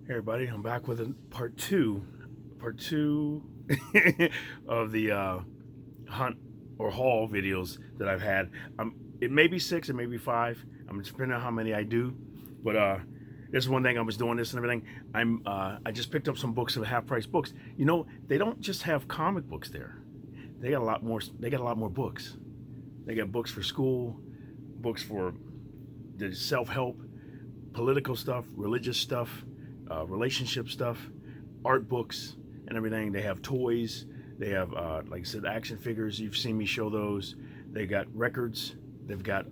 Hey everybody, I'm back with a part two of the hunt or haul videos that I've had. It may be six, it may be five. I'm depending on how many I do. But this is one thing I was doing this and everything. I just picked up some books of half-price books. You know, they don't just have comic books there. They got a lot more. They got a lot more books. They got books for school, books for the self-help, political stuff, religious stuff, relationship stuff, art books, and everything. They have toys. They have, like I said, action figures. You've seen me show those. They got records. They've got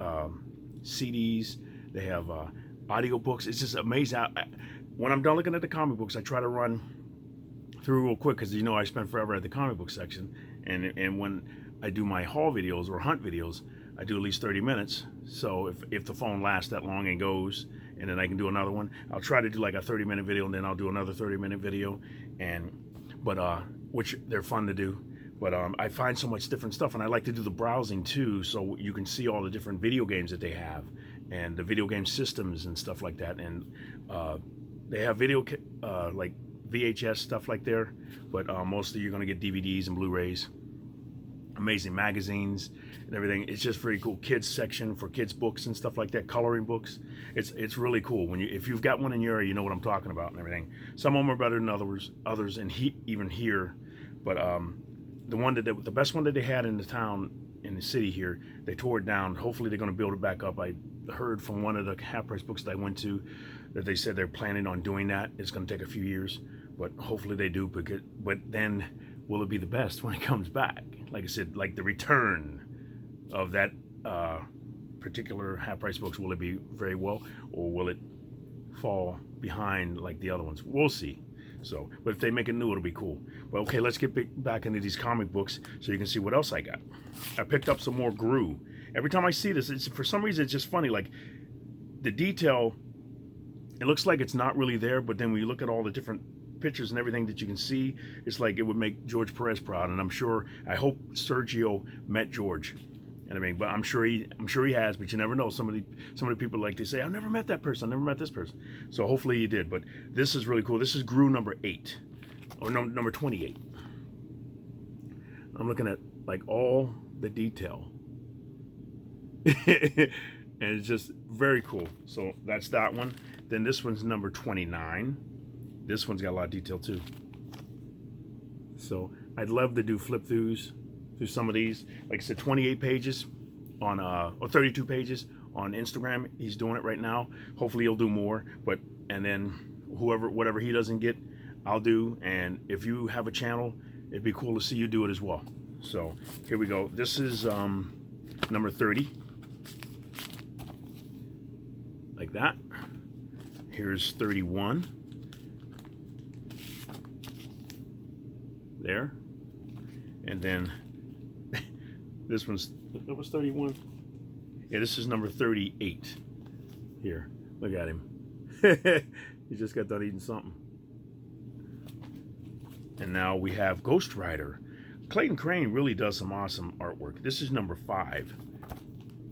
CDs. They have audio books. It's just amazing. When I'm done looking at the comic books, I try to run through real quick because I spend forever at the comic book section. And when I do my haul videos or hunt videos, I do at least 30 minutes. So if the phone lasts that long and goes, and then I can do another one, I'll try to do like a 30-minute video, and then I'll do another 30-minute video, which they're fun to do. But I find so much different stuff, and I like to do the browsing too, so you can see all the different video games that they have, and the video game systems and stuff like that. And they have video like VHS stuff like there, but mostly you're going to get DVDs and Blu-rays. Amazing magazines and everything. It's just very cool. Kids section for kids books and stuff like that, coloring books. It's really cool. If you've got one in your area, you know what I'm talking about and everything. Some of them are better than others, and even here. But the best one that they had in the town, in the city here, they tore it down. Hopefully they're going to build it back up. I heard from one of the half-price books that I went to that they said they're planning on doing that. It's going to take a few years, but hopefully they do. But then, will it be the best when it comes back? Like I said, like the return of that particular half-price books, will it be very well, or will it fall behind like the other ones? We'll see. So, but if they make it new, it'll be cool. But okay, let's get back into these comic books so you can see what else I got. I picked up some more Gru. Every time I see this, for some reason it's just funny. Like the detail, it looks like it's not really there, but then when you look at all the different pictures and everything that you can see, it's like it would make George Perez proud. And I hope Sergio met George. And I mean, but I'm sure he has, but you never know. Some of the people, like, they say, I've never met that person, I've never met this person. So hopefully he did. But this is really cool. This is Gru number 8, or number 28. I'm looking at like all the detail. And it's just very cool. So that's that one. Then this one's number 29. This one's got a lot of detail too. So I'd love to do flip throughs through some of these. Like I said, 28 pages on or 32 pages on Instagram. He's doing it right now. Hopefully he'll do more. And then whatever he doesn't get, I'll do. And if you have a channel, it'd be cool to see you do it as well. So here we go. This is number 30. Like that. Here's 31. There. And then this was 31. Yeah, this is number 38. Here, look at him. He just got done eating something. And now we have Ghost Rider. Clayton Crane really does some awesome artwork. This is number 5.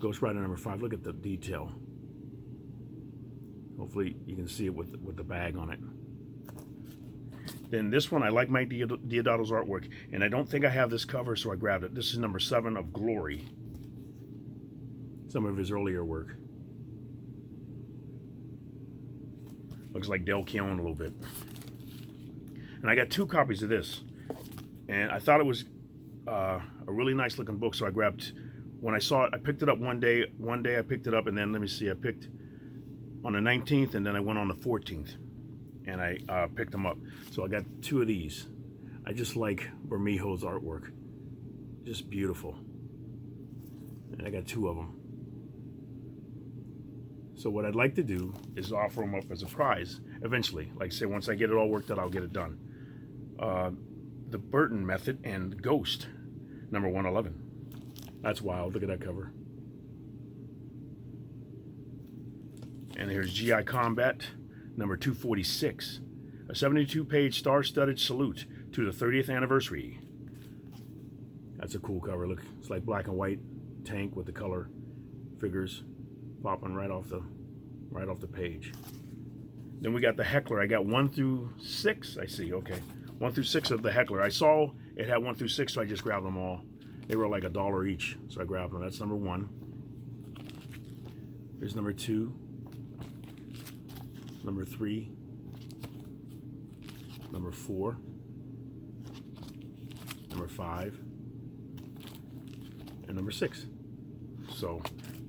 Ghost Rider number 5. Look at the detail. Hopefully you can see it with the bag on it. Then this one, I like Mike Deodato's artwork, and I don't think I have this cover, so I grabbed it. This is number 7 of Glory. Some of his earlier work. Looks like Del Keown a little bit. And I got 2 copies of this, and I thought it was a really nice looking book, so I grabbed. When I saw it, I picked it up one day. One day I picked it up, and then let me see, I picked on the 19th, and then I went on the 14th. And I picked them up. So I got 2 of these. I just like Bermejo's artwork. Just beautiful. And I got 2 of them. So what I'd like to do is offer them up as a prize eventually. Like I say, once I get it all worked out, I'll get it done. The Burton Method and Ghost, number 111. That's wild. Look at that cover. And here's GI Combat, number 246, a 72-page star-studded salute to the 30th anniversary. That's a cool cover. Look, it's like black and white tank with the color figures popping right off the page. Then we got the Heckler. I got 1 through 6. I see. Okay, 1 through 6 of the Heckler. I saw it had 1 through 6, so I just grabbed them all. They were like $1 each, so I grabbed them. That's number 1. Here's number 2, number 3, number 4, number 5, and number 6. So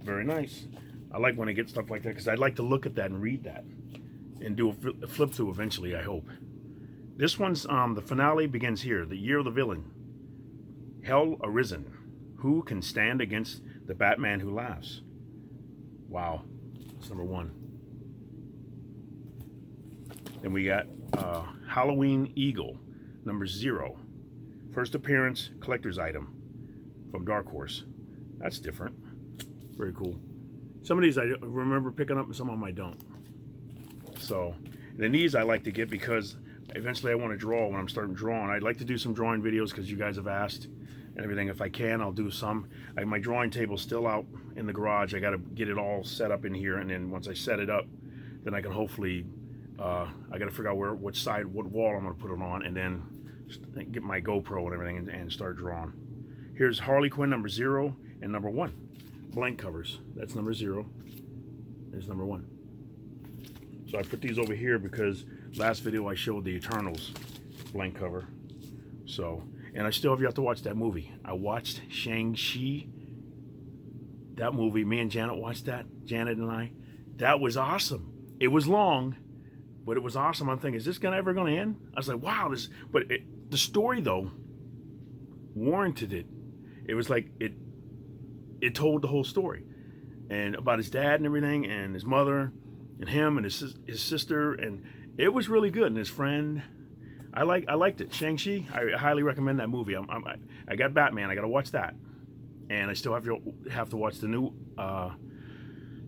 very nice. I like when I get stuff like that because I'd like to look at that and read that and do a flip through eventually, I hope. This one's the finale begins here. The year of the villain. Hell arisen. Who can stand against the Batman who laughs? Wow. That's number 1. Then we got Halloween Eagle, number 0. First appearance, collector's item from Dark Horse. That's different. Very cool. Some of these I remember picking up and some of them I don't. So, then these I like to get because eventually I want to draw when I'm starting drawing. I'd like to do some drawing videos because you guys have asked and everything. If I can, I'll do some. My drawing table's still out in the garage. I got to get it all set up in here, and then once I set it up, then I can hopefully, I got to figure out what side, what wall I'm going to put it on, and then get my GoPro and everything and start drawing. Here's Harley Quinn number 0 and number 1. Blank covers. That's number 0. There's number 1. So I put these over here because last video I showed the Eternals blank cover. So, and I still have yet to watch that movie. I watched Shang-Chi. That movie, me and Janet watched that. Janet and I. That was awesome. It was long, but it was awesome. I'm thinking, is this ever going to end? I was like, wow, this. But the story though warranted it. It was like it told the whole story, and about his dad and everything, and his mother, and him, and his sister, and it was really good. And his friend, I liked it. Shang-Chi, I highly recommend that movie. I got Batman. I got to watch that, and I still have to watch the new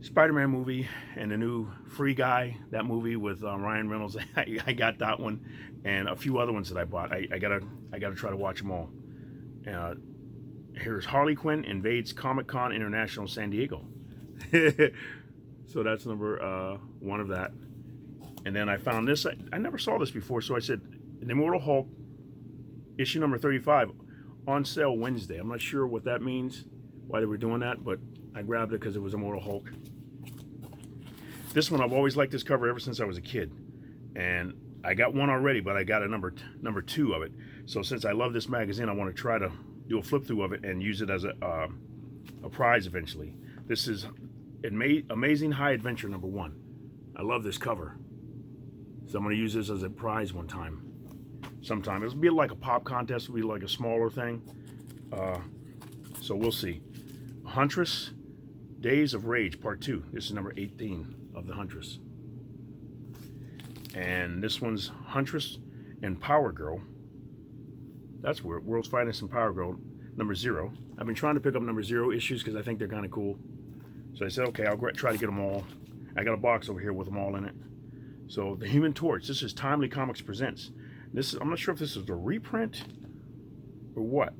Spider-Man movie and the new Free Guy, that movie with Ryan Reynolds. I got that one, and a few other ones that I bought. I gotta try to watch them all. Here's Harley Quinn invades Comic-Con International San Diego. So that's number 1 of that. And then I found this. I never saw this before, so I said, The Immortal Hulk, issue number 35, on sale Wednesday. I'm not sure what that means, why they were doing that, but I grabbed it because it was Immortal Hulk. This one, I've always liked this cover ever since I was a kid. And I got one already, but I got a number 2 of it. So since I love this magazine, I want to try to do a flip through of it and use it as a prize eventually. This is Amazing High Adventure number 1. I love this cover. So I'm going to use this as a prize one time. Sometime. It'll be like a pop contest. It'll be like a smaller thing. So we'll see. Huntress, Days of Rage, Part 2. This is number 18 of the Huntress. And this one's Huntress and Power Girl. That's where World's Finest and Power Girl, number 0. I've been trying to pick up number 0 issues because I think they're kind of cool. So I said, okay, I'll try to get them all. I got a box over here with them all in it. So the Human Torch. This is Timely Comics Presents. This is, I'm not sure if this is a reprint or what,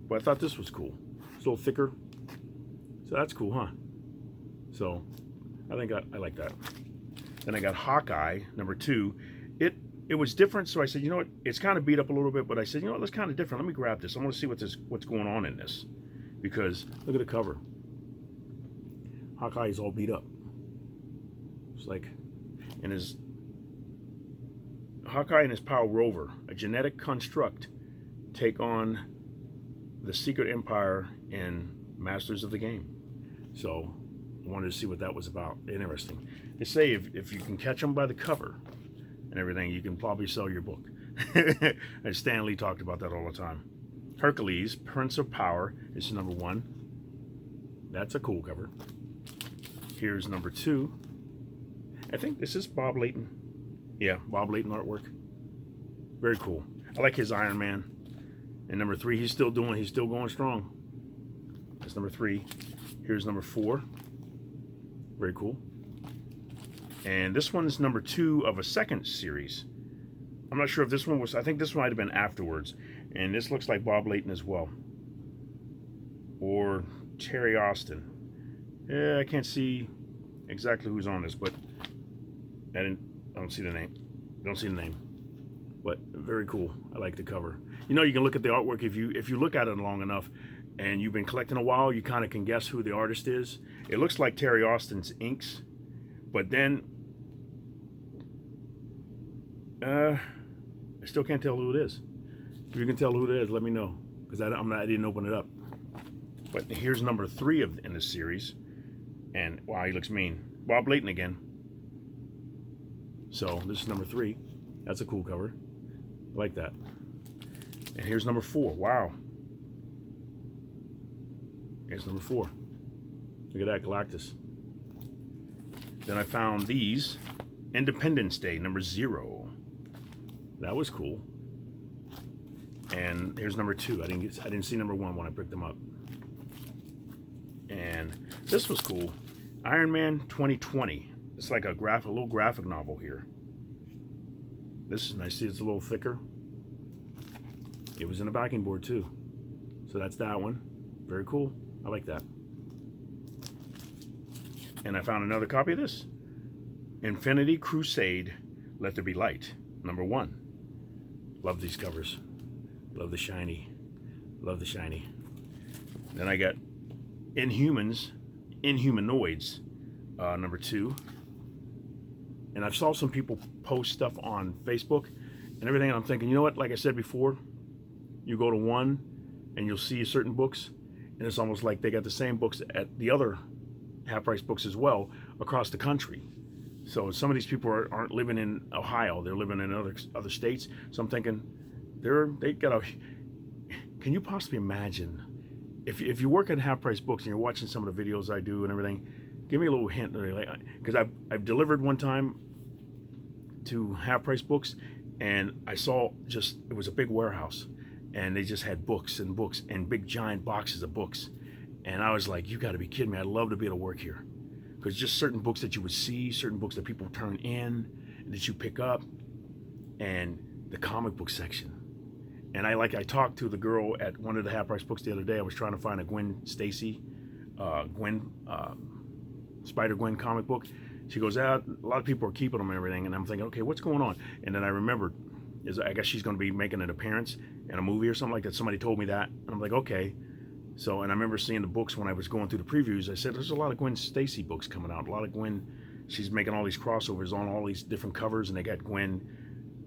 but I thought this was cool. It's a little thicker. So that's cool, huh? So I think I like that. Then I got Hawkeye, number 2. It was different, so I said, you know what? It's kind of beat up a little bit, but I said, you know what? That's kind of different. Let me grab this. I want to see what's going on in this, because look at the cover. Hawkeye is all beat up. It's like, and his Hawkeye and his pal Rover, a genetic construct, take on the Secret Empire and Masters of the Game. So I wanted to see what that was about. Interesting. They say if you can catch them by the cover and everything, you can probably sell your book. And Stan Lee talked about that all the time. Hercules, Prince of Power, is number 1. That's a cool cover. Here's number 2. I think this is Bob Layton. Yeah, Bob Layton artwork. Very cool. I like his Iron Man. And number 3, he's still going strong. That's number 3. Here's number 4. Very cool. And this one's number 2 of a second series. I'm not sure if this one was, I think this one might have been afterwards. And this looks like Bob Layton as well. Or Terry Austin. Yeah, I can't see exactly who's on this, but I don't see the name. Don't see the name. But very cool. I like the cover. You know, you can look at the artwork if you look at it long enough, and you've been collecting a while. You kind of can guess who the artist is. It looks like Terry Austin's inks, but then I still can't tell who it is. If you can tell who it is, let me know, because I didn't open it up. But here's number 3 in this series, and wow, he looks mean. Bob Layton again. So this is number 3. That's a cool cover. I like that. And here's number 4. Wow. Here's number 4. Look at that, Galactus. Then I found these. Independence Day, number 0. That was cool. And here's number 2. I didn't see number 1 when I picked them up. And this was cool. Iron Man 2020. It's like a little graphic novel here. This is nice. See, it's a little thicker. It was in a backing board too. So that's that one. Very cool. I like that. And I found another copy of this. Infinity Crusade, Let There Be Light, number 1. Love these covers. Love the shiny. Love the shiny. Then I got Inhumanoids, number 2. And I've saw some people post stuff on Facebook and everything, and I'm thinking, you know what, like I said before, you go to one and you'll see certain books, and it's almost like they got the same books at the other half-price books as well across the country. So some of these people aren't living in Ohio, they're living in other states. So I'm thinking, they got a, can you possibly imagine, if you work at half-price books and you're watching some of the videos I do and everything, give me a little hint, because I've delivered one time to half-price books, and I saw it was a big warehouse, and they just had books and books and big giant boxes of books, and I was like, you got to be kidding me! I'd love to be able to work here, because just certain books that you would see, certain books that people turn in, and that you pick up, and the comic book section. And I talked to the girl at one of the half-price books the other day. I was trying to find a Gwen Stacy, Spider-Gwen comic book. She goes out, a lot of people are keeping them and everything, and I'm thinking, okay, what's going on? And then I remembered, I guess she's going to be making an appearance in a movie or something like that. Somebody told me that, and I'm like, okay. So, and I remember seeing the books when I was going through the previews. I said, there's a lot of Gwen Stacy books coming out. A lot of Gwen, she's making all these crossovers on all these different covers, and they got Gwen.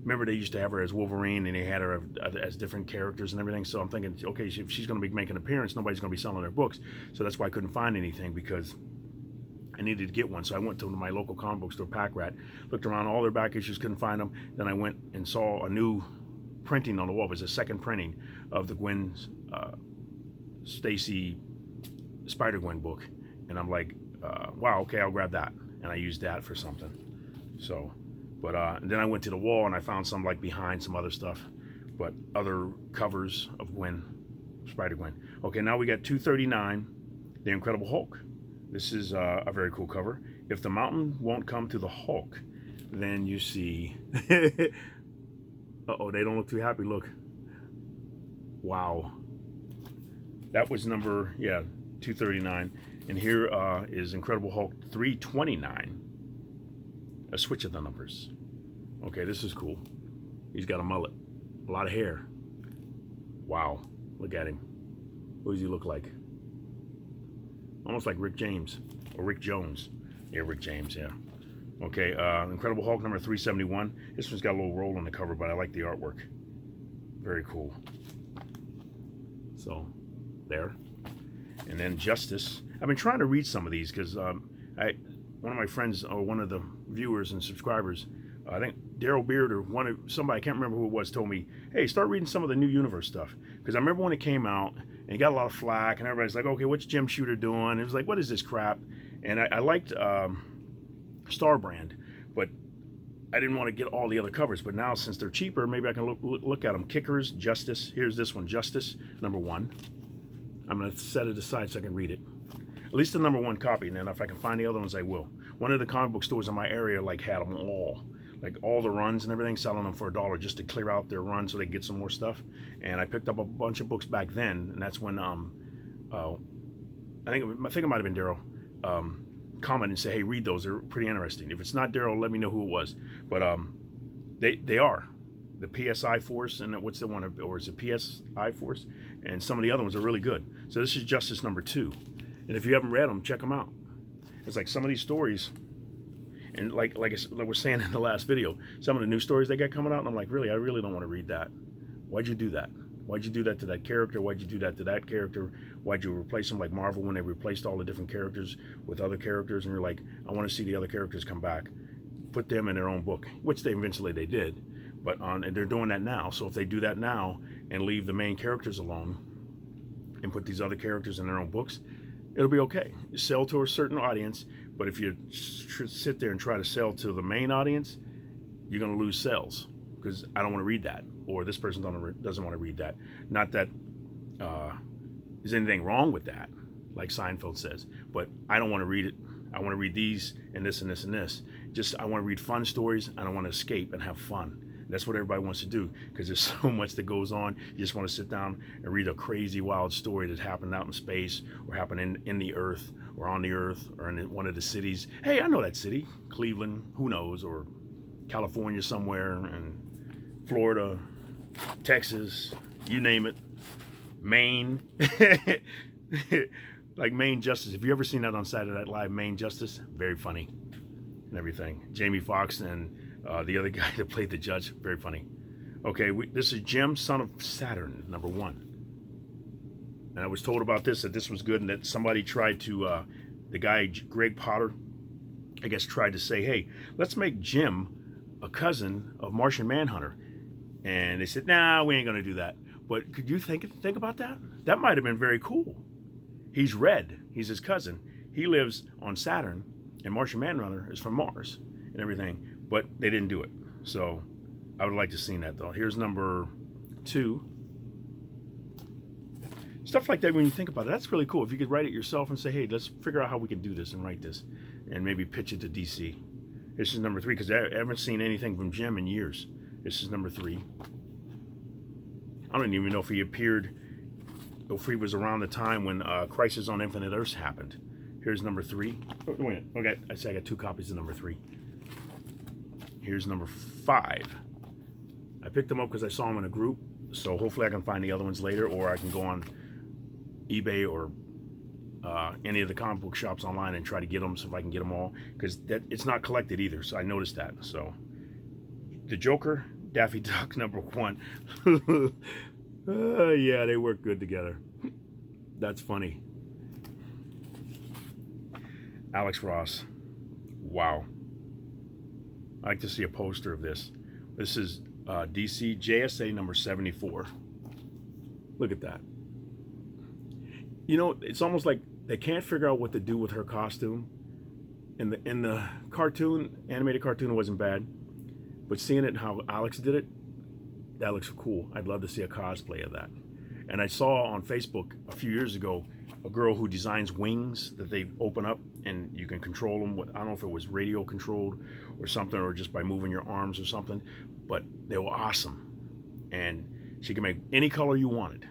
Remember, they used to have her as Wolverine, and they had her as different characters and everything. So I'm thinking, okay, if she's going to be making an appearance, nobody's going to be selling her books. So that's why I couldn't find anything, because I needed to get one. So I went to my local comic book store, Pack Rat, looked around all their back issues, couldn't find them. Then I went and saw a new printing on the wall. It was a second printing of the Gwen Stacy Spider-Gwen book. And I'm like, wow, okay, I'll grab that. And I used that for something. So, but and then I went to the wall and I found some like behind some other stuff, but other covers of Spider-Gwen. Okay, now we got 239, The Incredible Hulk. This is a very cool cover. If the mountain won't come to the Hulk, then you see... Uh-oh, they don't look too happy. Look. Wow. That was number, 239. And here is Incredible Hulk 329. A switch of the numbers. Okay, this is cool. He's got a mullet. A lot of hair. Wow. Look at him. What does he look like? Almost like Rick James, or Rick Jones. Yeah, Rick James, yeah. Okay, Incredible Hulk number 371. This one's got a little roll on the cover, but I like the artwork. Very cool. So, there. And then Justice. I've been trying to read some of these, because one of my friends, or one of the viewers and subscribers, I think Daryl Beard, or somebody, I can't remember who it was, told me, hey, start reading some of the New Universe stuff. Because I remember when it came out, and it got a lot of flack, and everybody's like, okay, what's Jim Shooter doing? It was like, what is this crap? And I liked Starbrand, but I didn't want to get all the other covers. But now, since they're cheaper, maybe I can look at them. Kickers, Justice. Here's this one, Justice, number 1. I'm going to set it aside so I can read it. At least the number 1 copy, and then if I can find the other ones, I will. One of the comic book stores in my area had them all. Like all the runs and everything, selling them for $1 just to clear out their run so they get some more stuff. And I picked up a bunch of books back then, and that's when I think it might have been Daryl comment and say, hey, read those. They're pretty interesting. If it's not Daryl, let me know who it was. But they are. The PSI Force, and what's the one, or is it PSI Force? And some of the other ones are really good. So this is Justice number 2. And if you haven't read them, check them out. It's like some of these stories, and like we're saying in the last video, some of the new stories they got coming out, and I'm like, really, I really don't want to read that. Why'd you do that? Why'd you do that to that character? Why'd you do that to that character? Why'd you replace them like Marvel when they replaced all the different characters with other characters? And you're like, I want to see the other characters come back. Put them in their own book, which they eventually they did. But and they're doing that now. So if they do that now and leave the main characters alone and put these other characters in their own books, it'll be okay. Sell to a certain audience. But if you sit there and try to sell to the main audience, you're going to lose sales, because I don't want to read that, or this person doesn't want to read that. Not that there's anything wrong with that, like Seinfeld says, but I don't want to read it. I want to read these and this and this and this. Just I want to read fun stories, and I want to escape and have fun. That's what everybody wants to do, because there's so much that goes on. You just want to sit down and read a crazy, wild story that happened out in space, or happened in the Earth, or on the Earth, or in one of the cities. Hey, I know that city, Cleveland, who knows, or California somewhere, and Florida, Texas, you name it, Maine. Like Maine Justice. Have you ever seen that on Saturday Night Live, Maine Justice? Very funny and everything. Jamie Foxx and the other guy that played the judge, very funny. Okay, this is Jim, Son of Saturn, number 1. And I was told about this, that this was good, and that somebody tried to, the guy, Greg Potter, I guess, tried to say, hey, let's make Jim a cousin of Martian Manhunter. And they said, nah, we ain't going to do that. But could you think about that? That might have been very cool. He's red. He's his cousin. He lives on Saturn, and Martian Manhunter is from Mars and everything. But they didn't do it. So I would like to see that, though. Here's number 2. Stuff like that, when you think about it, that's really cool. If you could write it yourself and say, hey, let's figure out how we can do this and write this, and maybe pitch it to DC. This is number 3, because I haven't seen anything from Jim in years. This is number 3. I don't even know if he appeared, if he was around the time when Crisis on Infinite Earths happened. Here's number 3. Oh, wait, okay, I say I got 2 copies of number 3. Here's number 5. I picked them up because I saw them in a group, so hopefully I can find the other ones later, or I can go on eBay or any of the comic book shops online and try to get them, so if I can get them all, because it's not collected either, so I noticed that. So the Joker, Daffy Duck, number 1. Yeah, they work good together. That's funny. Alex Ross. Wow. I like to see a poster of this. This is DC JSA number 74. Look at that. You know, it's almost like they can't figure out what to do with her costume. In the cartoon, animated cartoon, it wasn't bad. But seeing it how Alex did it, that looks cool. I'd love to see a cosplay of that. And I saw on Facebook a few years ago a girl who designs wings that they open up and you can control them with, I don't know if it was radio controlled or something, or just by moving your arms or something, but they were awesome. And she can make any color you wanted.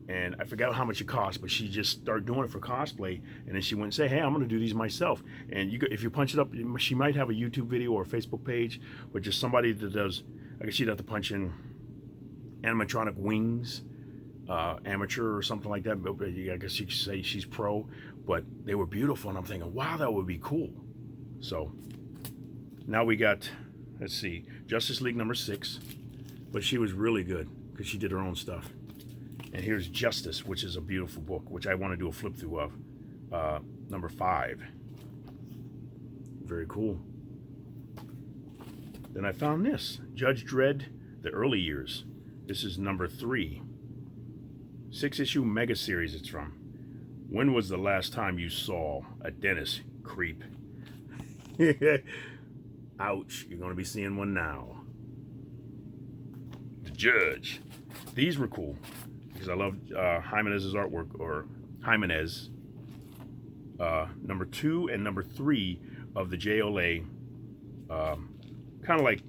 And I forgot how much it cost, but she just started doing it for cosplay. And then she went and said, hey, I'm going to do these myself. And if you punch it up, she might have a YouTube video or a Facebook page, but just somebody that does, I guess she'd have to punch in animatronic wings, amateur or something like that. I guess you could say she's pro, but they were beautiful. And I'm thinking, wow, that would be cool. So now we got, let's see, Justice League number 6, but she was really good because she did her own stuff. And here's Justice, which is a beautiful book, which I want to do a flip through of. Number 5. Very cool. Then I found this, Judge Dredd, The Early Years. This is number 3. 6-issue mega series it's from. When was the last time you saw a dentist, creep? Ouch, you're going to be seeing one now. The Judge. These were cool because I love Jimenez's artwork, or Jimenez. Number 2 and number 3 of the JLA. Kind of like,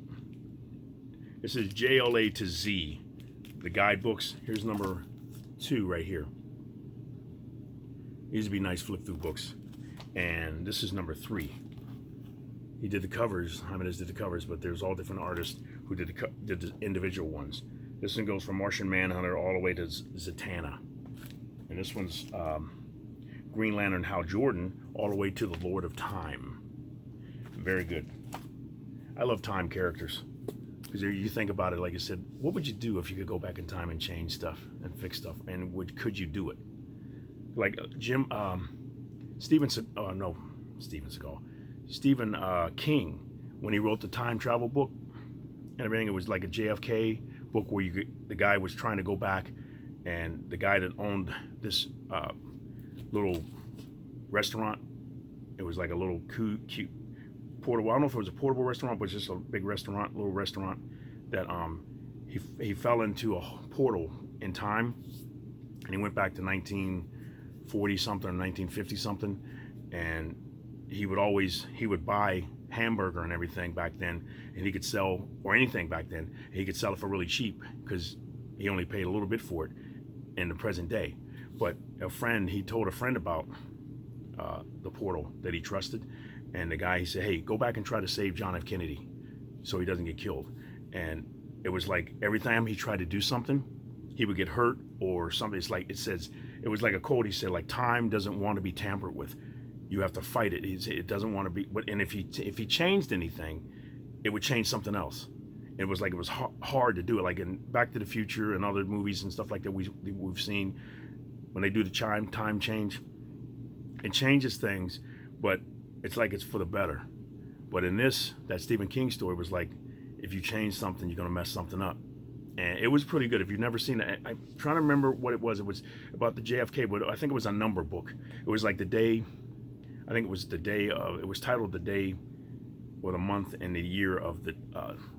this is JLA to Z, the guidebooks. Here's number 2 right here. These would be nice flip through books. And this is number 3. He did the covers. Jimenez did the covers, but there's all different artists who did the individual ones. This one goes from Martian Manhunter all the way to Zatanna. And this one's Green Lantern Hal Jordan all the way to the Lord of Time. Very good. I love time characters. Because you think about it, like I said, what would you do if you could go back in time and change stuff and fix stuff? And could you do it? Like Stephen King, when he wrote the time travel book and everything, it was like a JFK book where the guy was trying to go back, and the guy that owned this little restaurant, it was like a little cute portable, I don't know if it was a portable restaurant, but just a big restaurant, little restaurant, that he fell into a portal in time, and he went back to 1940 something or 1950 something, and he would buy hamburger and everything back then, and he could sell, or anything back then, he could sell it for really cheap because he only paid a little bit for it in the present day. But he told a friend about the portal that he trusted, and the guy, he said, hey, go back and try to save John F. Kennedy so he doesn't get killed. And it was like every time he tried to do something, he would get hurt or something. It's like, it was like a quote. He said, like, time doesn't want to be tampered with. You have to fight it. It doesn't want to be, and if he changed anything, it would change something else. It was like, it was hard to do it. Like in Back to the Future and other movies and stuff like that we've seen, when they do the time change, it changes things, but it's like it's for the better. But in that Stephen King story was like, if you change something, you're going to mess something up. And it was pretty good. If you've never seen it, I'm trying to remember what it was. It was about the JFK, but I think it was a number book. It was like the day, I think it was the day of, it was titled the day or the month and the year of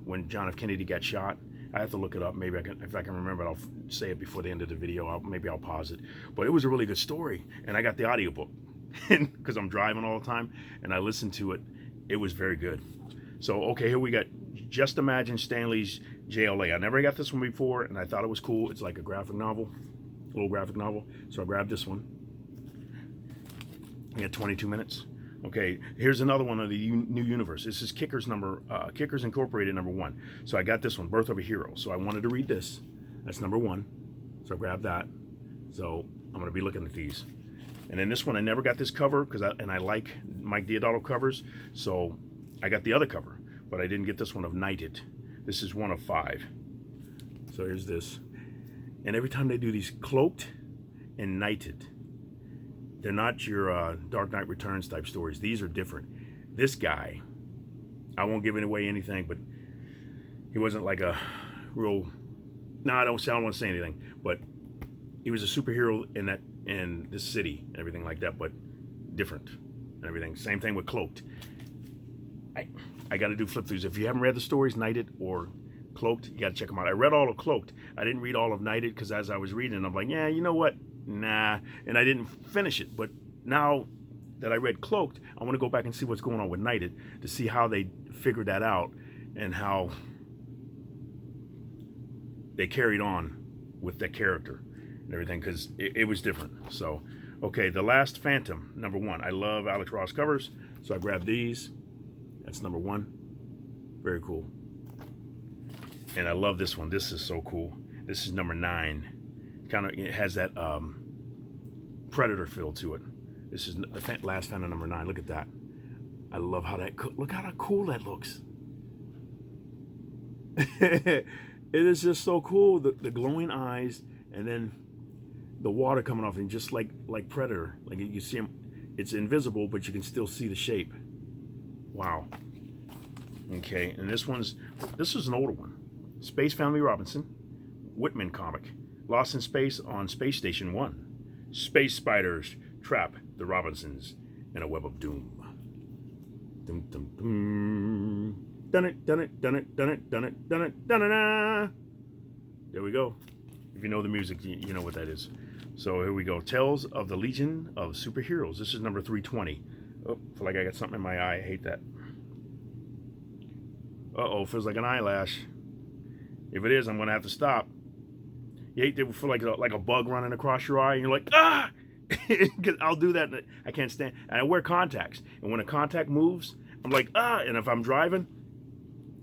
when John F. Kennedy got shot. I have to look it up. Maybe if I can remember it, I'll say it before the end of the video. Maybe I'll pause it. But it was a really good story. And I got the audiobook because I'm driving all the time, and I listened to it. It was very good. So, okay, here we got Just Imagine Stan Lee's JLA. I never got this one before, and I thought it was cool. It's like a graphic novel, a little graphic novel. So I grabbed this one. You got 22 minutes. Okay, here's another one of the new universe. This is Kickers Incorporated #1. So I got this one, Birth of a Hero. So I wanted to read this. That's #1. So I grabbed that. So I'm going to be looking at these. And then this one, I never got this cover and I like Mike Deodato covers. So I got the other cover, but I didn't get this one of Knighted. This is 1 of 5. So here's this. And every time they do these Cloaked and Knighted, they're not your Dark Knight Returns type stories. These are different. This guy, I won't give away anything, but he wasn't like a real, no, I don't want to say anything, but he was a superhero in this city and everything like that, but different and everything. Same thing with Cloaked. I got to do flip throughs. If you haven't read the stories, Knighted or Cloaked, you got to check them out. I read all of Cloaked. I didn't read all of Knighted because as I was reading, I'm like, yeah, you know what? Nah. And I didn't finish it. But now that I read Cloaked, I want to go back and see what's going on with Knighted to see how they figured that out and how they carried on with that character and everything, because it was different. So, okay, The Last Phantom, #1. I love Alex Ross covers, so I grabbed these. That's #1. Very cool. And I love this one. This is so cool. This is #9. It has that Predator feel to it. This is the Last Phantom #9. Look at that. I love how look how cool that looks. It is just so cool. The glowing eyes, and then the water coming off, and just like Predator. Like you see him, it's invisible, but you can still see the shape. Wow. Okay, and this is an older one. Space Family Robinson, Whitman comic. Lost in Space on Space Station 1. Space spiders trap the Robinsons in a web of doom. Dum dum dum. Dun it, dun it, dun it, dun it, dun it, dun it, dun it. There we go. If you know the music, you know what that is. So here we go. Tales of the Legion of Superheroes. This is number 320. Oh, feel like I got something in my eye. I hate that. Uh-oh, feels like an eyelash. If it is, I'm gonna have to stop. You hate to feel like a bug running across your eye, and you're like, ah! I'll do that. I can't stand. And I wear contacts, and when a contact moves, I'm like, ah. And if I'm driving,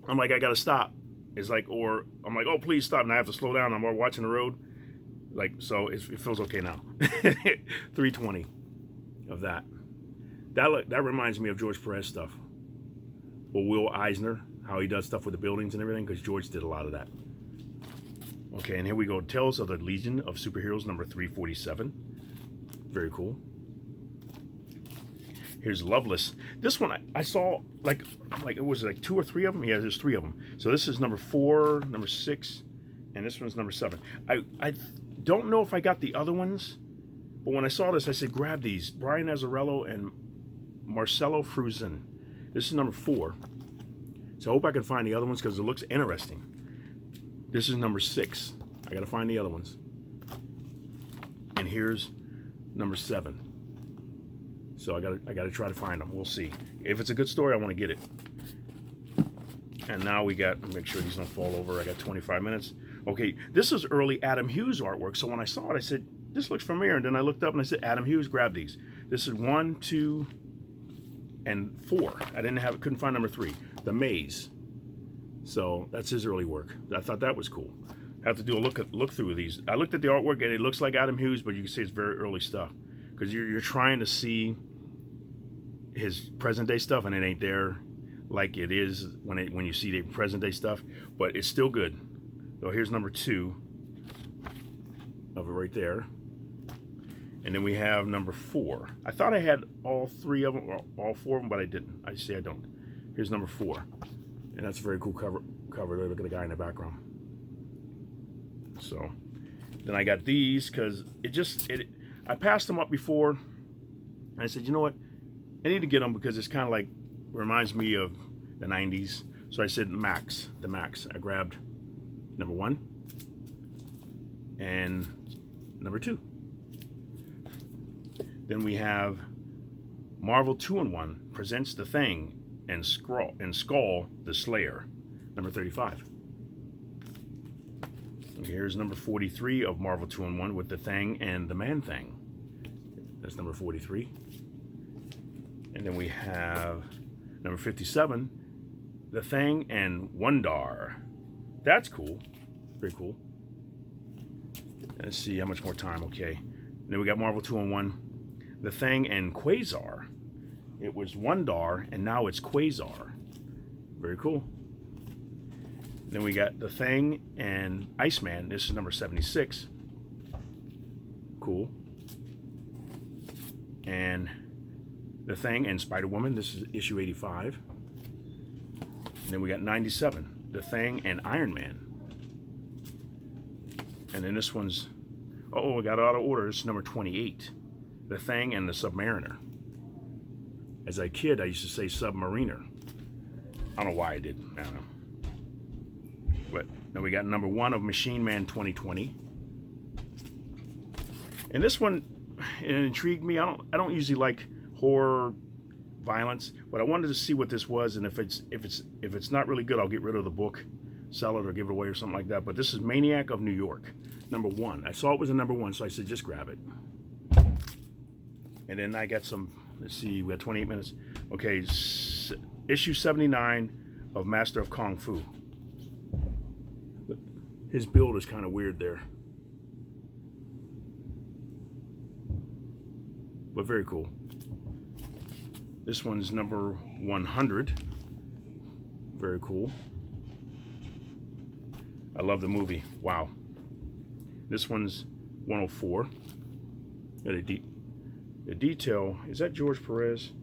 I'm like, I gotta stop. It's like, or I'm like, oh, please stop, and I have to slow down. I'm watching the road, like, so it feels okay now. 320 of that. That reminds me of George Perez stuff, or Will Eisner, how he does stuff with the buildings and everything, because George did a lot of that. Okay, and here we go. Tales of the Legion of Superheroes, number 347. Very cool. Here's Loveless. This one I saw like it was like 2 or 3 of them. Yeah, there's 3 of them. So this is number 4, number 6, and this one's number 7. I don't know if I got the other ones, but when I saw this, I said grab these. Brian Azzarello and Marcelo Fruzin. This is number 4. So I hope I can find the other ones because it looks interesting. This is number 6. I gotta find the other ones. And here's number 7. So I gotta try to find them. We'll see. If it's a good story, I want to get it. And now we got, make sure these don't fall over. I got 25 minutes. Okay, this is early Adam Hughes artwork. So when I saw it, I said, this looks familiar. And then I looked up and I said, Adam Hughes, grab these. This is 1, 2, and 4. I couldn't find number 3. The Maze. So that's his early work. I thought that was cool. I have to do a look through these. I looked at the artwork and it looks like Adam Hughes, but you can see it's very early stuff because you're trying to see his present day stuff, and it ain't there like it is when you see the present day stuff. But it's still good. So here's number 2 of it right there, and then we have number 4. I thought I had all 3 of them, or all 4 of them, but I didn't. I see I don't. Here's number 4. And that's a very cool cover. Look at the guy in the background. So then I got these because I passed them up before. And I said, you know what? I need to get them because it's kind of like reminds me of the 90s. So I said the Max. I grabbed number 1 and number 2. Then we have Marvel 2-in-1 presents The Thing and Skull the Slayer, number 35. And here's number 43 of Marvel 2-in-1 with The Thing and the Man-Thing. That's number 43. And then we have number 57, The Thing and Wondar. That's cool. Very cool. Let's see how much more time. Okay. And then we got Marvel 2-in-1, The Thing and Quasar. It was Wondar, and now it's Quasar. Very cool. Then we got The Thing and Iceman. This is number 76. Cool. And The Thing and Spider-Woman. This is issue 85. And then we got 97. The Thing and Iron Man. And then this one's, oh, I got it out of order. This is number 28. The Thing and the Submariner. As a kid, I used to say Submariner. I don't know why I did. I don't know. But then we got number 1 of Machine Man 2020. And this one, it intrigued me. I don't usually like horror, violence, but I wanted to see what this was, and if it's not really good, I'll get rid of the book, sell it, or give it away or something like that. But this is Maniac of New York, number 1. I saw it was a number 1, so I said just grab it. And then I got some. Let's see, we got 28 minutes. Okay, issue 79 of Master of Kung Fu. His build is kind of weird there, but very cool. This one's number 100. Very cool. I love the movie. Wow. This one's 104. The detail, is that George Perez?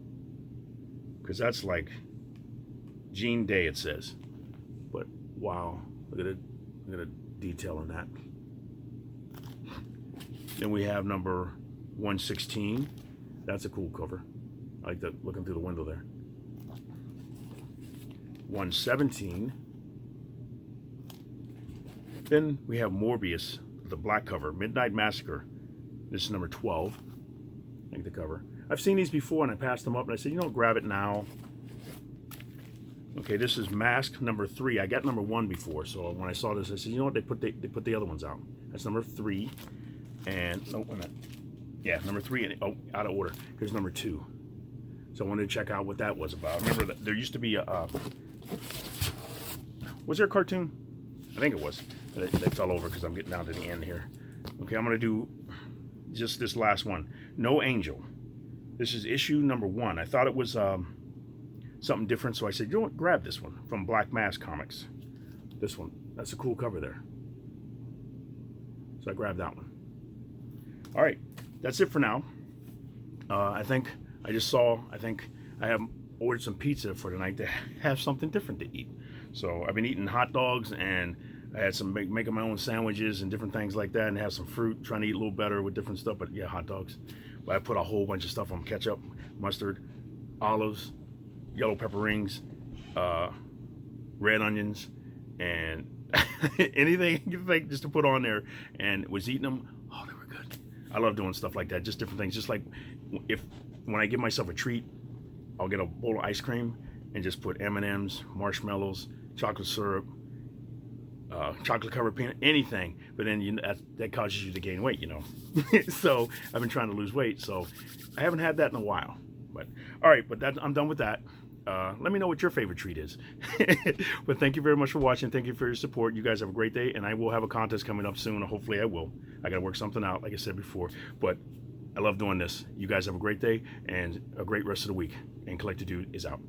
Because that's like Gene Day, it says. But wow, look at it. Look at the detail in that. Then we have number 116. That's a cool cover. I like that looking through the window there. 117. Then we have Morbius, the black cover, Midnight Massacre. This is number 12. I like the cover. I've seen these before and I passed them up and I said, you know, grab it now. Okay, this is Mask number 3. I got number 1 before, so when I saw this, I said, you know what? They put the other ones out. That's number 3, and no, Yeah, number 3. And oh, out of order. Here's number 2. So I wanted to check out what that was about. I remember that there used to be a. Was there a cartoon? I think it was. That fell over because I'm getting down to the end here. Okay, I'm gonna do just this last one. No Angel. This is issue number 1. I thought it was something different, so I said, you know what, grab this one from Black Mass Comics. This one. That's a cool cover there. So I grabbed that one. All right, that's it for now. I think I have ordered some pizza for tonight to have something different to eat. So I've been eating hot dogs, and I had some making my own sandwiches and different things like that, and have some fruit, trying to eat a little better with different stuff. But yeah, hot dogs. But I put a whole bunch of stuff on: ketchup, mustard, olives, yellow pepper rings, red onions, and anything you think just to put on there. And was eating them. Oh, they were good. I love doing stuff like that, just different things. Just like when I give myself a treat, I'll get a bowl of ice cream and just put M&Ms, marshmallows, chocolate syrup, chocolate covered peanut, anything. But then that causes you to gain weight, you know. So I've been trying to lose weight, so I haven't had that in a while. But all right, but I'm done with that. Let me know what your favorite treat is. But thank you very much for watching. Thank you for your support. You guys have a great day, and I will have a contest coming up soon. Hopefully I will. I got to work something out, like I said before. But I love doing this. You guys have a great day and a great rest of the week. And Collectordude is out.